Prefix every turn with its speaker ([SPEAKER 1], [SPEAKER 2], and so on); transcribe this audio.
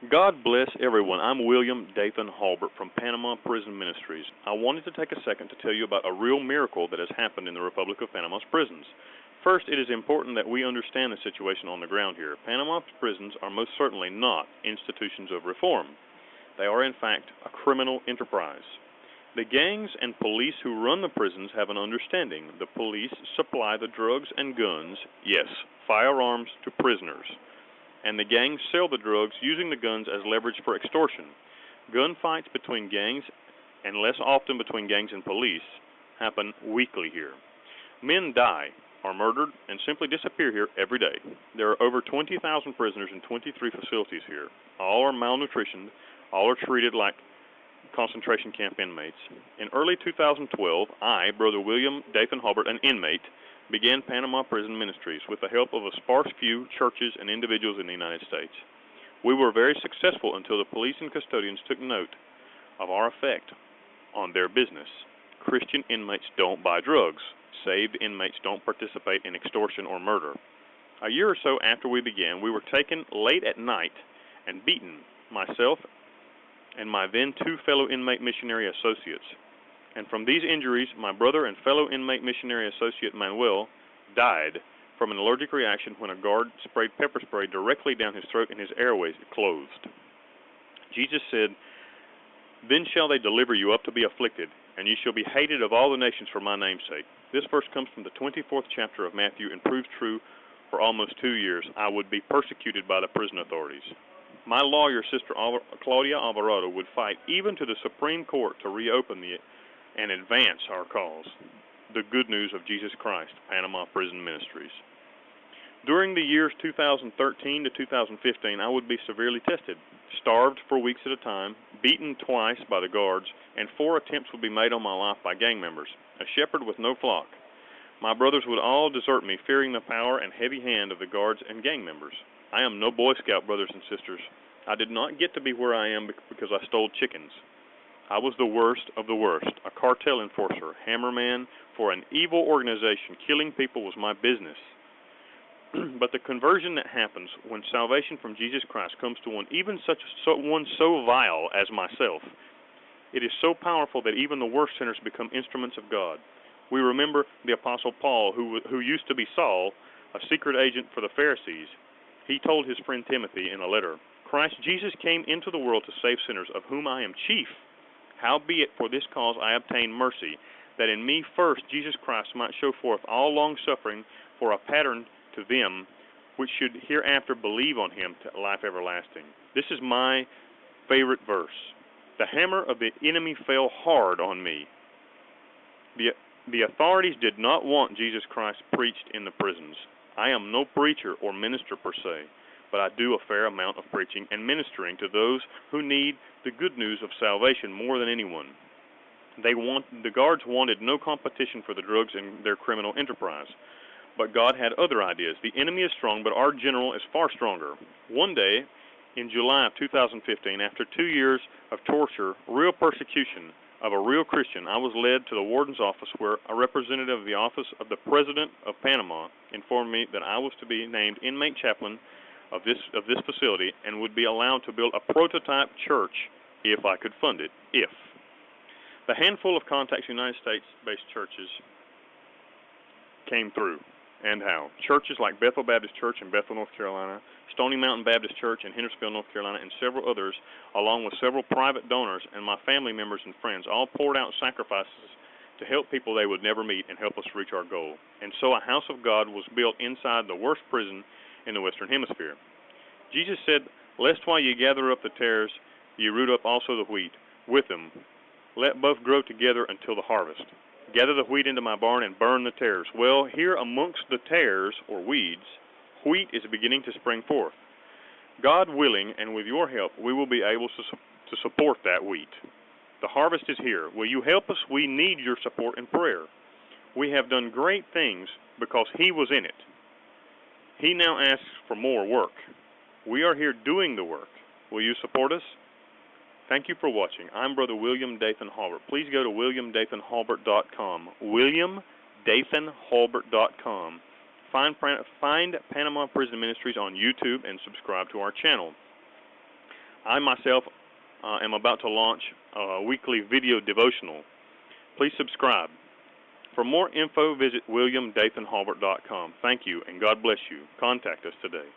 [SPEAKER 1] God bless everyone. I'm William Dathan Holbert from Panama Prison Ministries. I wanted to take a second to tell you about a real miracle that has happened in the Republic of Panama's prisons. First, it is important that we understand the situation on the ground here. Panama's prisons are most certainly not institutions of reform. They are, in fact, a criminal enterprise. The gangs and police who run the prisons have an understanding. The police supply the drugs and guns, yes, firearms, to prisoners. And the gangs sell the drugs using the guns as leverage for extortion. Gunfights between gangs, and less often between gangs and police, happen weekly here. Men die, are murdered, and simply disappear here every day. There are over 20,000 prisoners in 23 facilities here. All are malnutritioned, all are treated like concentration camp inmates. In early 2012, I, Brother William Dathan Holbert, an inmate, began Panama Prison Ministries with the help of a sparse few churches and individuals in the United States. We were very successful until the police and custodians took note of our effect on their business. Christian inmates don't buy drugs. Saved inmates don't participate in extortion or murder. A year or so after we began, we were taken late at night and beaten, myself and my then two fellow inmate missionary associates. And from these injuries, my brother and fellow inmate missionary associate Manuel died from an allergic reaction when a guard sprayed pepper spray directly down his throat and his airways closed. Jesus said, "Then shall they deliver you up to be afflicted, and ye shall be hated of all the nations for my name's sake." This verse comes from the 24th chapter of Matthew and proved true for almost 2 years. I would be persecuted by the prison authorities. My lawyer, Sister Claudia Alvarado, would fight even to the Supreme Court to reopen and advance our cause, the good news of Jesus Christ, Panama Prison Ministries. During the years 2013 to 2015, I would be severely tested, starved for weeks at a time, beaten twice by the guards, and 4 attempts would be made on my life by gang members, a shepherd with no flock. My brothers would all desert me, fearing the power and heavy hand of the guards and gang members. I am no Boy Scout, brothers and sisters. I did not get to be where I am because I stole chickens. I was the worst of the worst, a cartel enforcer, hammerman for an evil organization. Killing people was my business. But the conversion that happens when salvation from Jesus Christ comes to one, even one so vile as myself, it is so powerful that even the worst sinners become instruments of God. We remember the Apostle Paul, who used to be Saul, a secret agent for the Pharisees. He told his friend Timothy in a letter, "Christ Jesus came into the world to save sinners, of whom I am chief. Howbeit for this cause I obtained mercy, that in me first Jesus Christ might show forth all long-suffering for a pattern to them which should hereafter believe on him to life everlasting." This is my favorite verse. The hammer of the enemy fell hard on me. The authorities did not want Jesus Christ preached in the prisons. I am no preacher or minister per se, but I do a fair amount of preaching and ministering to those who need the good news of salvation more than anyone. The guards wanted no competition for the drugs in their criminal enterprise. But God had other ideas. The enemy is strong, but our general is far stronger. One day, in July of 2015, after 2 years of torture, real persecution of a real Christian, I was led to the warden's office, where a representative of the office of the President of Panama informed me that I was to be named inmate chaplain of this facility and would be allowed to build a prototype church if I could fund it. The handful of contacts United States-based churches came through. And how? Churches like Bethel Baptist Church in Bethel, North Carolina, Stony Mountain Baptist Church in Hendersonville, North Carolina, and several others, along with several private donors and my family members and friends, all poured out sacrifices to help people they would never meet and help us reach our goal. And so a house of God was built inside the worst prison in the Western Hemisphere. Jesus said, "Lest while ye gather up the tares, ye root up also the wheat with them. Let both grow together until the harvest. Gather the wheat into my barn and burn the tares." Well, here amongst the tares, or weeds, wheat is beginning to spring forth. God willing, and with your help, we will be able to support that wheat. The harvest is here. Will you help us? We need your support and prayer. We have done great things because He was in it. He now asks for more work. We are here doing the work. Will you support us? Thank you for watching. I'm Brother William Dathan Holbert. Please go to williamdathanholbert.com. williamdathanholbert.com. Find Panama Prison Ministries on YouTube and subscribe to our channel. I myself am about to launch a weekly video devotional. Please subscribe. For more info, visit WilliamDathanHolbert.com. Thank you, and God bless you. Contact us today.